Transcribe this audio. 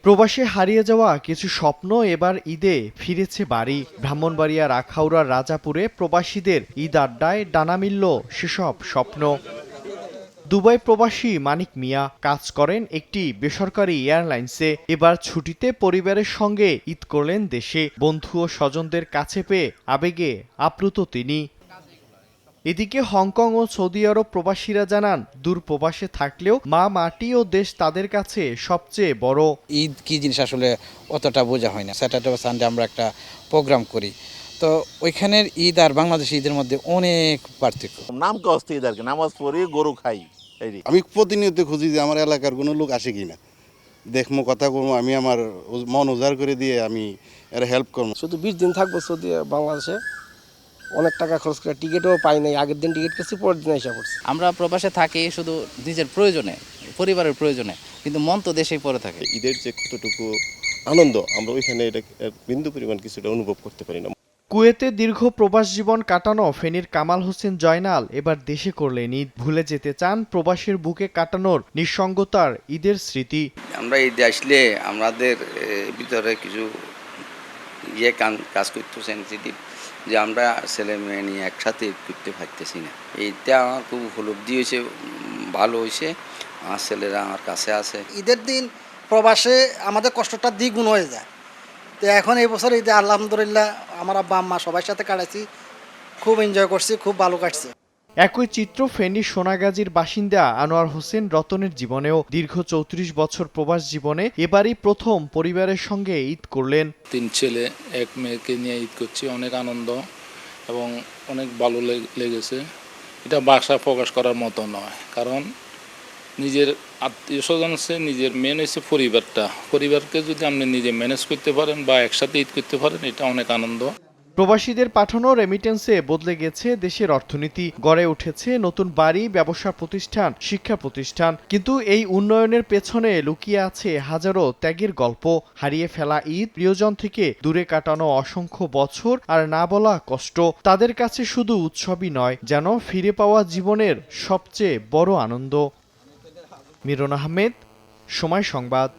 প্রবাসে হারিয়ে যাওয়া কিছু স্বপ্ন এবার ঈদে ফিরেছে বাড়ি। ব্রাহ্মণবাড়িয়ার আখাউড়ার রাজাপুরে প্রবাসীদের ঈদ আড্ডায় ডানা মিলল সেসব স্বপ্ন। দুবাই প্রবাসী মানিক মিয়া কাজ করেন একটি বেসরকারি এয়ারলাইন্সে। এবার ছুটিতে পরিবারের সঙ্গে ঈদ করলেন দেশে। বন্ধু ও স্বজনদের কাছে পেয়ে আবেগে আপ্লুত তিনি। এদিকে হংকং ও সৌদি আরব প্রবাসীরা জানান, দূর প্রবাসে থাকলেও মা মাটি ও দেশ তাদের কাছে সবচেয়ে বড়। ঈদ কি জিনিস আসলে অতটা বোঝা হয় না। স্যাটারডে বা সানডে আমরা একটা প্রোগ্রাম করি, তো ওইখানের ঈদ আর বাংলাদেশের ঈদের মধ্যে অনেক পার্থক্য। নাম কস্তে ঈদ আর কি, নামাজ পড়ি গরু খাই। আমি প্রতিনিয়ত খুঁজি যে আমার এলাকার কোনো লোক আসে কিনা, দেখবো, কথা বলবো, আমি আমার মন উজাড় করে দিয়ে আমি এর হেল্প করবো। শুধু 20 দিন থাকবো সৌদি বাংলাদেশে, অনেক টাকা খরচ করে টিকিটও পাই নাই। আগের দিন টিকিট কেছি, পরের দিন এসে পড়ছি। আমরা প্রবাসে থাকি শুধু নিজের প্রয়োজনে, পরিবারের প্রয়োজনে, কিন্তু মন তো দেশেই পড়ে থাকে। ঈদের যে কতটুকু আনন্দ আমরা ওইখানে এটা বিন্দু পরিমাণ কিছুটা অনুভব করতে পারি না। কুয়েতে দীর্ঘ প্রবাস জীবন কাটানো ফেনীর কামাল হোসেন জয়নাল এবার দেশে করলেন ঈদ। ভুলে যেতে চান প্রবাসের বুকে কাটানোর নিঃসঙ্গতার ঈদের স্মৃতি। আমরা ঈদে আসলে আমাদের ভিতরে কিছু কাজ করতে সেন্সিটিভ, যে আমরা ছেলে মেয়ে নিয়ে একসাথে ঈদ করতে পারতেছি না। এইটা আমার খুব উপলব্ধি হয়েছে, ভালো হয়েছে। আমার ছেলেরা আমার কাছে আছে। ঈদের দিন প্রবাসে আমাদের কষ্টটা দ্বিগুণ হয়ে যায়। তো এখন এই বছর ঈদে আলহামদুলিল্লাহ আমার আব্বা আম্মা সবার সাথে কাটাইছি, খুব এনজয় করছি, খুব ভালো কাটছে। একই চিত্র ফেনীর সোনাগাজীর বাসিন্দা আনোয়ার হোসেন রতনের জীবনেও। দীর্ঘ 34 বছর প্রবাস জীবনে এবারই প্রথম পরিবারের সঙ্গে ঈদ করলেন। 3 ছেলে 1 মেয়েকে নিয়ে ঈদ করছি, অনেক আনন্দ এবং অনেক ভালো লেগেছে। এটা ভাষা প্রকাশ করার মতো নয়, কারণ নিজের আত্মীয় স্বজন আছে, নিজের মেন হচ্ছে পরিবারকে যদি আপনি নিজে ম্যানেজ করতে পারেন বা একসাথে ঈদ করতে পারেন, এটা অনেক আনন্দ। প্রবাসীদের পাঠানো রেমিটেন্সে বদলে গেছে দেশের অর্থনীতি। গড়ে উঠেছে নতুন বাড়ি, ব্যবসা প্রতিষ্ঠান, শিক্ষা প্রতিষ্ঠান। কিন্তু এই উন্নয়নের পেছনে লুকিয়ে আছে হাজারো ত্যাগের গল্প। হারিয়ে ফেলা ঈদ, প্রিয়জন থেকে দূরে কাটানো অসংখ্য বছর, আর না বলা কষ্ট। তাদের কাছে শুধু উৎসবই নয়, যেন ফিরে পাওয়া জীবনের সবচেয়ে বড় আনন্দ। মিরন আহমেদ, সময় সংবাদ।